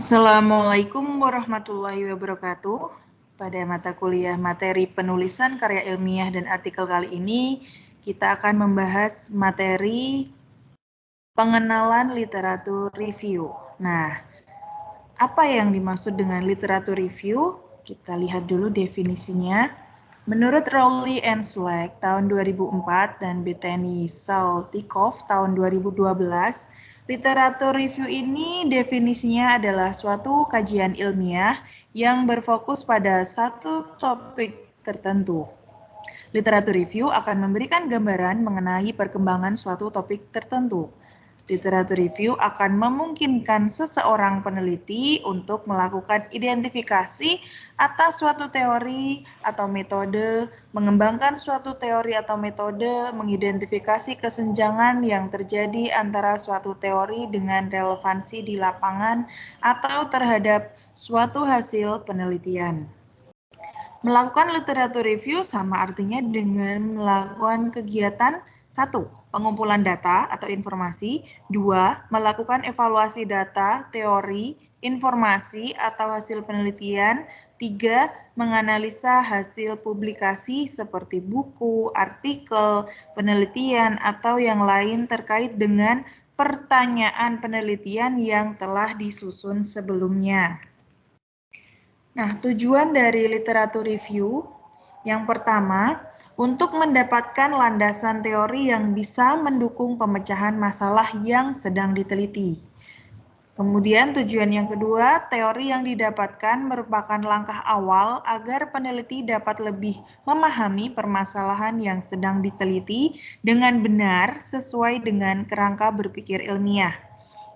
Assalamualaikum warahmatullahi wabarakatuh. Pada mata kuliah materi penulisan karya ilmiah dan artikel kali ini, kita akan membahas materi pengenalan literatur review. Nah, apa yang dimaksud dengan literatur review? Kita lihat dulu definisinya. Menurut Rowley and Slack tahun 2004 dan Bethany Saltykov tahun 2012, literatur review ini definisinya adalah suatu kajian ilmiah yang berfokus pada satu topik tertentu. Literatur review akan memberikan gambaran mengenai perkembangan suatu topik tertentu. Literatur review akan memungkinkan seseorang peneliti untuk melakukan identifikasi atas suatu teori atau metode, mengembangkan suatu teori atau metode, mengidentifikasi kesenjangan yang terjadi antara suatu teori dengan relevansi di lapangan atau terhadap suatu hasil penelitian. Melakukan literatur review sama artinya dengan melakukan kegiatan 1. Pengumpulan data atau informasi. 2. Melakukan evaluasi data, teori, informasi atau hasil penelitian. 3. Menganalisa hasil publikasi seperti buku, artikel, penelitian, atau yang lain terkait dengan pertanyaan penelitian yang telah disusun sebelumnya. Nah, tujuan dari literatur review yang pertama, untuk mendapatkan landasan teori yang bisa mendukung pemecahan masalah yang sedang diteliti. Kemudian tujuan yang kedua, teori yang didapatkan merupakan langkah awal agar peneliti dapat lebih memahami permasalahan yang sedang diteliti dengan benar sesuai dengan kerangka berpikir ilmiah.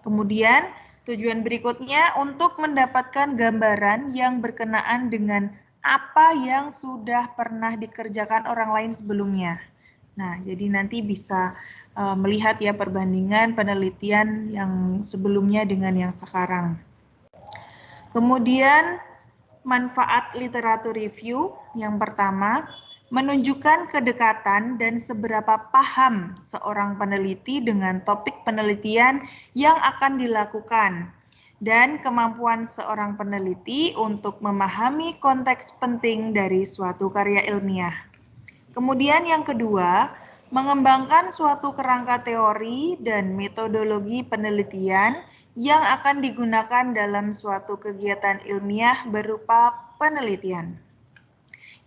Kemudian, tujuan berikutnya untuk mendapatkan gambaran yang berkenaan dengan apa yang sudah pernah dikerjakan orang lain sebelumnya. Nah, jadi nanti bisa melihat ya perbandingan penelitian yang sebelumnya dengan yang sekarang. Kemudian, manfaat literatur review yang pertama, menunjukkan kedekatan dan seberapa paham seorang peneliti dengan topik penelitian yang akan dilakukan, dan kemampuan seorang peneliti untuk memahami konteks penting dari suatu karya ilmiah. Kemudian yang kedua, mengembangkan suatu kerangka teori dan metodologi penelitian yang akan digunakan dalam suatu kegiatan ilmiah berupa penelitian.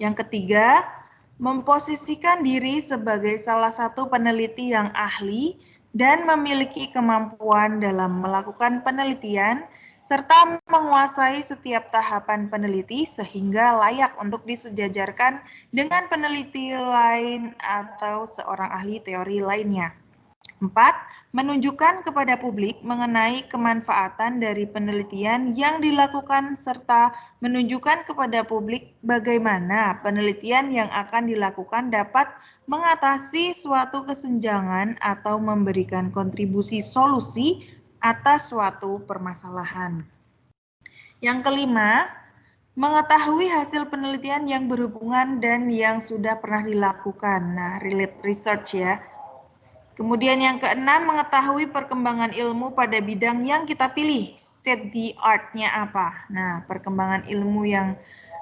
Yang ketiga, memposisikan diri sebagai salah satu peneliti yang ahli dan memiliki kemampuan dalam melakukan penelitian serta menguasai setiap tahapan peneliti sehingga layak untuk disejajarkan dengan peneliti lain atau seorang ahli teori lainnya. 4. Menunjukkan kepada publik mengenai kemanfaatan dari penelitian yang dilakukan serta menunjukkan kepada publik bagaimana penelitian yang akan dilakukan dapat mengatasi suatu kesenjangan atau memberikan kontribusi solusi atas suatu permasalahan. Yang kelima, mengetahui hasil penelitian yang berhubungan dan yang sudah pernah dilakukan. Nah, relate research ya. Kemudian yang keenam, mengetahui perkembangan ilmu pada bidang yang kita pilih. State the art-nya apa? Nah, perkembangan ilmu yang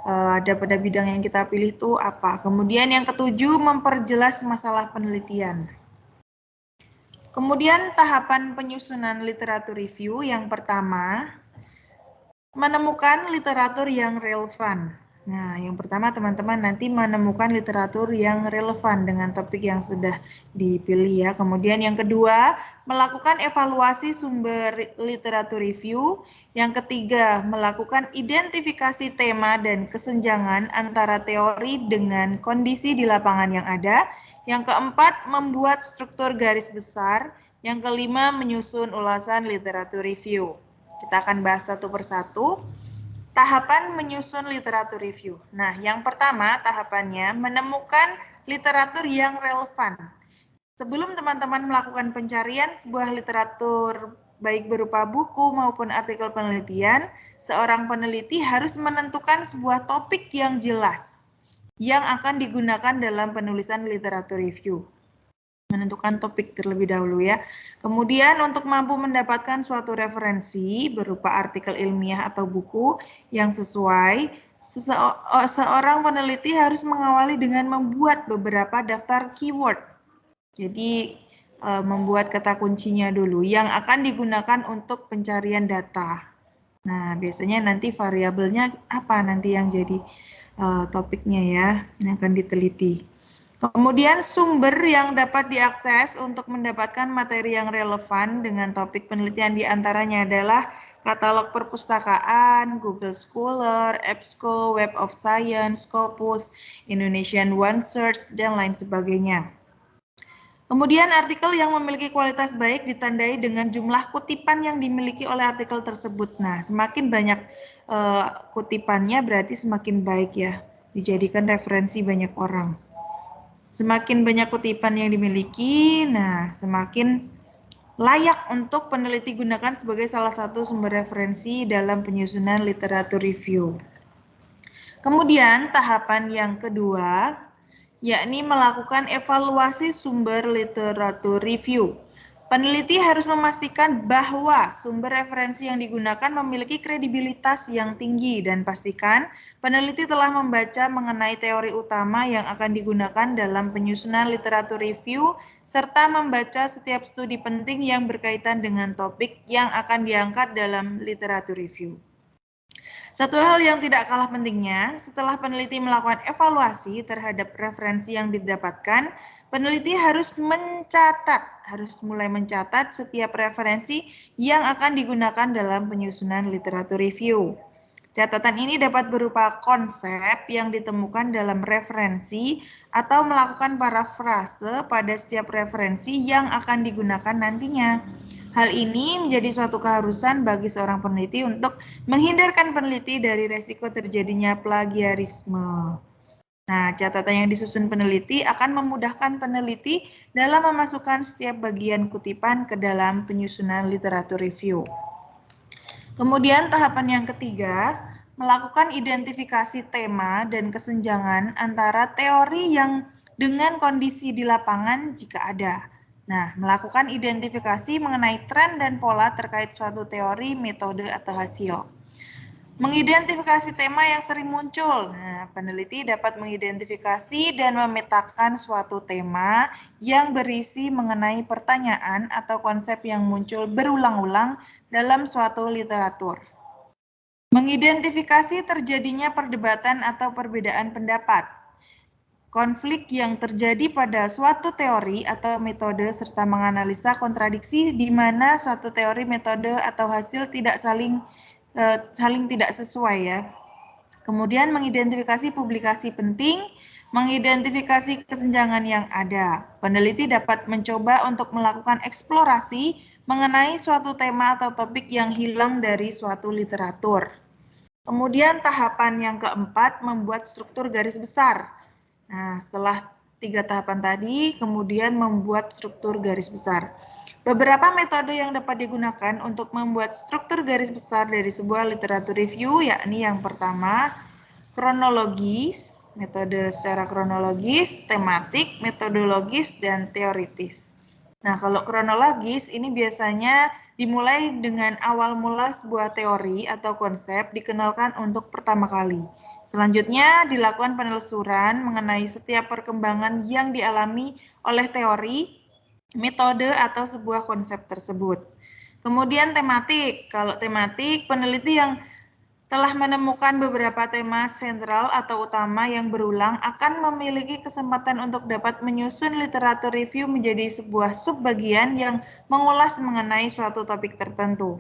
ada pada bidang yang kita pilih itu apa? Kemudian yang ketujuh, memperjelas masalah penelitian. Kemudian tahapan penyusunan literatur review yang pertama, menemukan literatur yang relevan. Nah, yang pertama teman-teman nanti menemukan literatur yang relevan dengan topik yang sudah dipilih ya. Kemudian yang kedua, melakukan evaluasi sumber literatur review. Yang ketiga, melakukan identifikasi tema dan kesenjangan antara teori dengan kondisi di lapangan yang ada. Yang keempat, membuat struktur garis besar. Yang kelima, menyusun ulasan literatur review. Kita akan bahas satu persatu. Tahapan menyusun literatur review. Nah, yang pertama tahapannya menemukan literatur yang relevan. Sebelum teman-teman melakukan pencarian sebuah literatur baik berupa buku maupun artikel penelitian, seorang peneliti harus menentukan sebuah topik yang jelas yang akan digunakan dalam penulisan literatur review. menentukan topik terlebih dahulu ya. Kemudian untuk mampu mendapatkan suatu referensi berupa artikel ilmiah atau buku yang sesuai, seorang peneliti harus mengawali dengan membuat beberapa daftar keyword. Jadi membuat kata kuncinya dulu yang akan digunakan untuk pencarian data. Nah, biasanya nanti variabelnya apa nanti yang jadi topiknya ya, yang akan diteliti. Kemudian sumber yang dapat diakses untuk mendapatkan materi yang relevan dengan topik penelitian diantaranya adalah katalog perpustakaan, Google Scholar, EBSCO, Web of Science, Scopus, Indonesian OneSearch, dan lain sebagainya. Kemudian artikel yang memiliki kualitas baik ditandai dengan jumlah kutipan yang dimiliki oleh artikel tersebut. Nah, semakin banyak kutipannya berarti semakin baik ya, dijadikan referensi banyak orang. Semakin banyak kutipan yang dimiliki, nah semakin layak untuk peneliti gunakan sebagai salah satu sumber referensi dalam penyusunan literatur review. Kemudian tahapan yang kedua, yakni melakukan evaluasi sumber literatur review. Peneliti harus memastikan bahwa sumber referensi yang digunakan memiliki kredibilitas yang tinggi dan pastikan peneliti telah membaca mengenai teori utama yang akan digunakan dalam penyusunan literatur review serta membaca setiap studi penting yang berkaitan dengan topik yang akan diangkat dalam literatur review. Satu hal yang tidak kalah pentingnya, setelah peneliti melakukan evaluasi terhadap referensi yang didapatkan, peneliti harus mulai mencatat setiap referensi yang akan digunakan dalam penyusunan literatur review. Catatan ini dapat berupa konsep yang ditemukan dalam referensi atau melakukan parafrase pada setiap referensi yang akan digunakan nantinya. Hal ini menjadi suatu keharusan bagi seorang peneliti untuk menghindarkan peneliti dari resiko terjadinya plagiarisme. Nah, catatan yang disusun peneliti akan memudahkan peneliti dalam memasukkan setiap bagian kutipan ke dalam penyusunan literatur review. Kemudian tahapan yang ketiga, melakukan identifikasi tema dan kesenjangan antara teori yang dengan kondisi di lapangan jika ada. Nah, melakukan identifikasi mengenai tren dan pola terkait suatu teori, metode, atau hasil. Mengidentifikasi tema yang sering muncul. Nah, peneliti dapat mengidentifikasi dan memetakan suatu tema yang berisi mengenai pertanyaan atau konsep yang muncul berulang-ulang dalam suatu literatur. Mengidentifikasi terjadinya perdebatan atau perbedaan pendapat. Konflik yang terjadi pada suatu teori atau metode serta menganalisa kontradiksi di mana suatu teori, metode, atau hasil tidak saling tidak sesuai ya. Kemudian mengidentifikasi publikasi penting, mengidentifikasi kesenjangan yang ada. Peneliti dapat mencoba untuk melakukan eksplorasi mengenai suatu tema atau topik yang hilang dari suatu literatur. Kemudian tahapan yang keempat, membuat struktur garis besar. Nah, setelah 3 tahapan tadi, kemudian membuat struktur garis besar. Beberapa metode yang dapat digunakan untuk membuat struktur garis besar dari sebuah literatur review, yakni yang pertama, kronologis, metode secara kronologis, tematik, metodologis, dan teoritis. Nah, kalau kronologis ini biasanya dimulai dengan awal mula sebuah teori atau konsep dikenalkan untuk pertama kali. Selanjutnya dilakukan penelusuran mengenai setiap perkembangan yang dialami oleh teori, metode, atau sebuah konsep tersebut. Kemudian tematik. Kalau tematik, peneliti yang telah menemukan beberapa tema sentral atau utama yang berulang akan memiliki kesempatan untuk dapat menyusun literatur review menjadi sebuah subbagian yang mengulas mengenai suatu topik tertentu.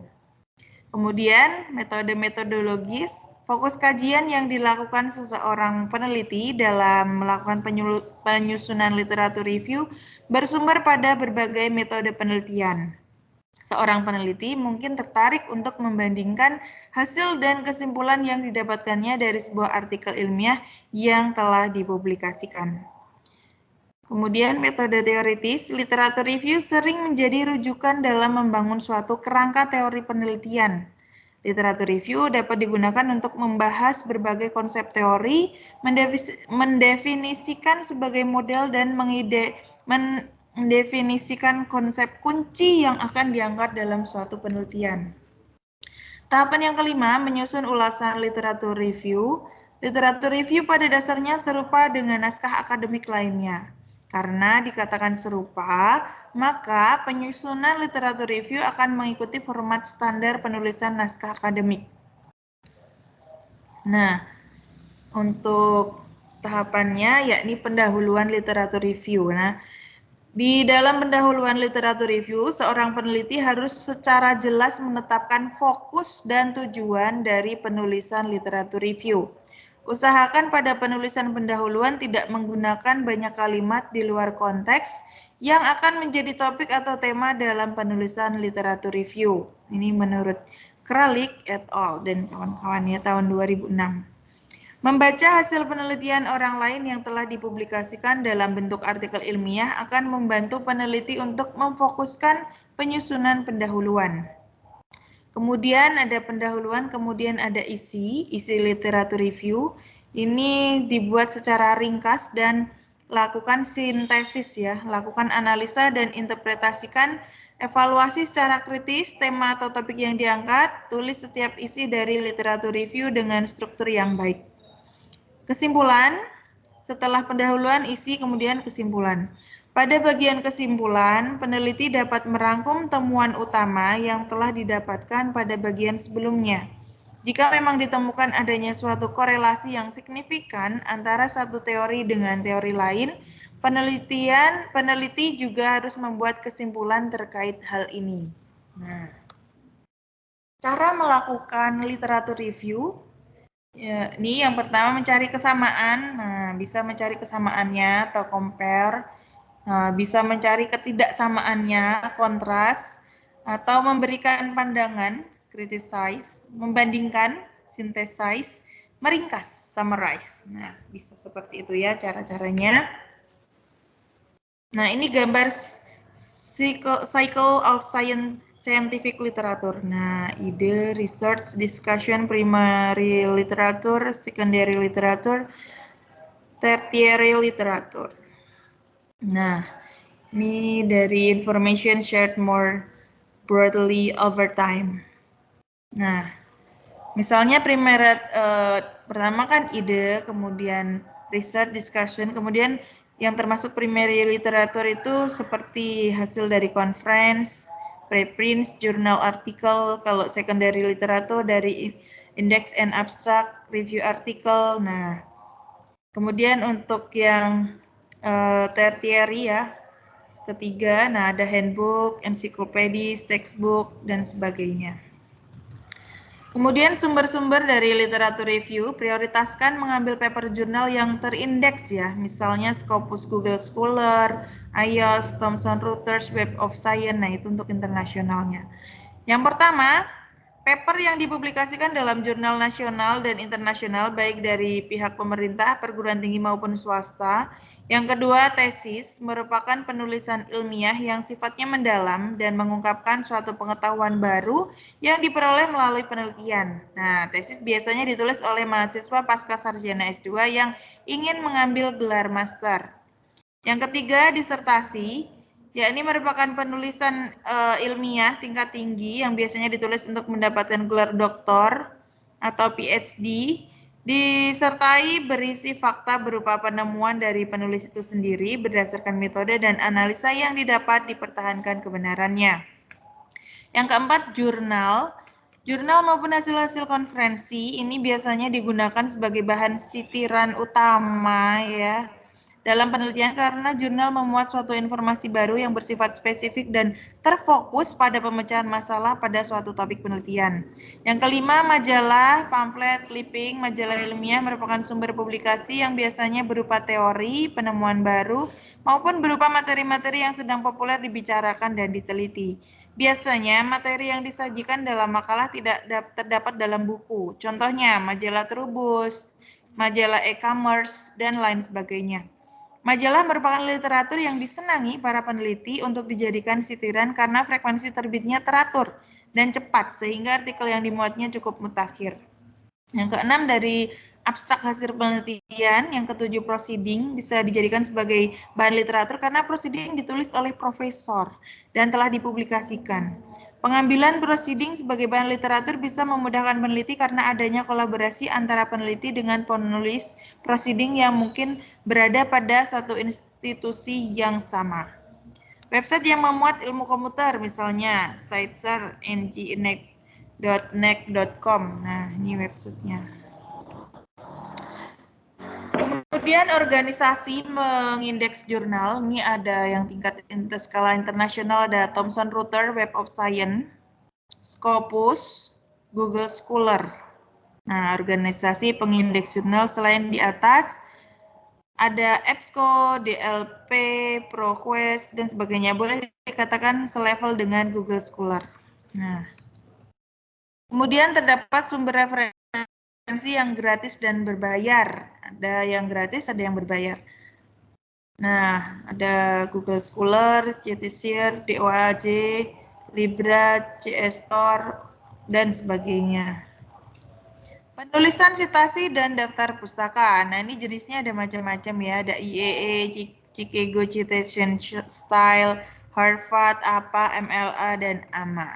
Kemudian metode metodologis, fokus kajian yang dilakukan seseorang peneliti dalam melakukan penyusunan literatur review bersumber pada berbagai metode penelitian. Seorang peneliti mungkin tertarik untuk membandingkan hasil dan kesimpulan yang didapatkannya dari sebuah artikel ilmiah yang telah dipublikasikan. Kemudian metode teoritis, literatur review sering menjadi rujukan dalam membangun suatu kerangka teori penelitian. Literatur review dapat digunakan untuk membahas berbagai konsep teori, mendefinisikan sebagai model, dan mendefinisikan konsep kunci yang akan diangkat dalam suatu penelitian. Tahapan yang kelima, menyusun ulasan literatur review. Literatur review pada dasarnya serupa dengan naskah akademik lainnya. Karena dikatakan serupa, maka penyusunan literatur review akan mengikuti format standar penulisan naskah akademik. Nah, untuk tahapannya yakni pendahuluan literatur review. Nah, di dalam pendahuluan literatur review, seorang peneliti harus secara jelas menetapkan fokus dan tujuan dari penulisan literatur review. Usahakan pada penulisan pendahuluan tidak menggunakan banyak kalimat di luar konteks yang akan menjadi topik atau tema dalam penulisan literatur review. Ini menurut Kralik et al. Dan kawan-kawannya tahun 2006. Membaca hasil penelitian orang lain yang telah dipublikasikan dalam bentuk artikel ilmiah akan membantu peneliti untuk memfokuskan penyusunan pendahuluan. Kemudian ada pendahuluan, kemudian ada isi literatur review. Ini dibuat secara ringkas dan lakukan sintesis ya, lakukan analisa dan interpretasikan, evaluasi secara kritis tema atau topik yang diangkat, tulis setiap isi dari literatur review dengan struktur yang baik. Kesimpulan, setelah pendahuluan, isi, kemudian kesimpulan. Pada bagian kesimpulan, peneliti dapat merangkum temuan utama yang telah didapatkan pada bagian sebelumnya. Jika memang ditemukan adanya suatu korelasi yang signifikan antara satu teori dengan teori lain, peneliti juga harus membuat kesimpulan terkait hal ini. Nah, cara melakukan literatur review. Ya, ini yang pertama mencari kesamaan. Nah, bisa mencari kesamaannya atau compare. Nah, bisa mencari ketidaksamaannya, kontras, atau memberikan pandangan, criticize, membandingkan, synthesize, meringkas, summarize. Nah, bisa seperti itu ya cara-caranya. Nah, ini gambar cycle of scientific literature. Nah, ide, research, discussion, primary literature, secondary literature, tertiary literature. Nah, ini dari information shared more broadly over time. Nah, misalnya pertama kan ide, kemudian research, discussion, kemudian yang termasuk primary literatur itu seperti hasil dari conference, preprints, jurnal artikel. Kalau secondary literatur dari index and abstract, review artikel. Nah, kemudian untuk yang tertiary ya, ketiga, nah ada handbook, encyclopedies, textbook, dan sebagainya. Kemudian sumber-sumber dari literatur review, prioritaskan mengambil paper jurnal yang terindeks ya, misalnya Scopus Google Scholar, IOS, Thomson Reuters, Web of Science, nah itu untuk internasionalnya. Yang pertama, paper yang dipublikasikan dalam jurnal nasional dan internasional baik dari pihak pemerintah, perguruan tinggi maupun swasta. Yang kedua, tesis merupakan penulisan ilmiah yang sifatnya mendalam dan mengungkapkan suatu pengetahuan baru yang diperoleh melalui penelitian. Nah, tesis biasanya ditulis oleh mahasiswa pasca sarjana S2 yang ingin mengambil gelar master. Yang ketiga, disertasi, yakni merupakan penulisan ilmiah tingkat tinggi yang biasanya ditulis untuk mendapatkan gelar doktor atau PhD, disertai berisi fakta berupa penemuan dari penulis itu sendiri berdasarkan metode dan analisa yang didapat dipertahankan kebenarannya. Yang keempat, jurnal. Jurnal maupun hasil-hasil konferensi ini biasanya digunakan sebagai bahan sitiran utama ya dalam penelitian karena jurnal memuat suatu informasi baru yang bersifat spesifik dan terfokus pada pemecahan masalah pada suatu topik penelitian. Yang kelima, majalah, pamflet, clipping, majalah ilmiah merupakan sumber publikasi yang biasanya berupa teori, penemuan baru, maupun berupa materi-materi yang sedang populer dibicarakan dan diteliti. Biasanya materi yang disajikan dalam makalah tidak terdapat dalam buku. Contohnya majalah Trubus, majalah e-commerce, dan lain sebagainya. Majalah merupakan literatur yang disenangi para peneliti untuk dijadikan sitiran karena frekuensi terbitnya teratur dan cepat sehingga artikel yang dimuatnya cukup mutakhir. Yang keenam, dari abstrak hasil penelitian. Yang ketujuh, proceeding bisa dijadikan sebagai bahan literatur karena proceeding ditulis oleh profesor dan telah dipublikasikan. Pengambilan proceeding sebagai bahan literatur bisa memudahkan peneliti karena adanya kolaborasi antara peneliti dengan penulis proceeding yang mungkin berada pada satu institusi yang sama. Website yang memuat ilmu komputer, misalnya Siteser, ngnet.net.com. Nah, ini websitenya. Kemudian organisasi mengindeks jurnal, ini ada yang tingkat skala internasional, ada Thomson Reuters Web of Science, Scopus, Google Scholar. Nah, organisasi pengindeks jurnal selain di atas, ada EBSCO, DLP, ProQuest, dan sebagainya. Boleh dikatakan selevel dengan Google Scholar. Nah, kemudian terdapat sumber referensi yang gratis dan berbayar. Ada yang gratis, ada yang berbayar. Nah, ada Google Scholar, Citizen, DOAJ, Libra, CSTOR, dan sebagainya. Penulisan sitasi dan daftar pustaka. Nah, ini jenisnya ada macam-macam ya. Ada IEE, Chicago Citation Style, Harvard, APA, MLA, dan AMA.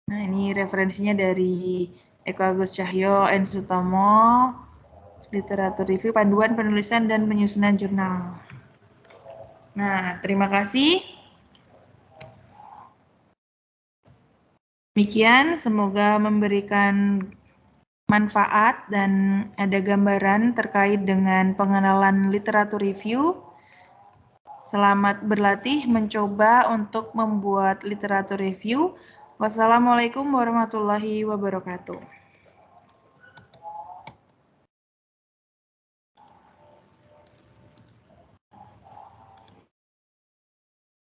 Nah, ini referensinya dari Eko Agus Cahyo, N. Sutomo, Literatur Review, Panduan Penulisan dan Penyusunan Jurnal. Nah, terima kasih. Demikian, semoga memberikan manfaat dan ada gambaran terkait dengan pengenalan literatur review. Selamat berlatih mencoba untuk membuat literatur review. Wassalamualaikum warahmatullahi wabarakatuh.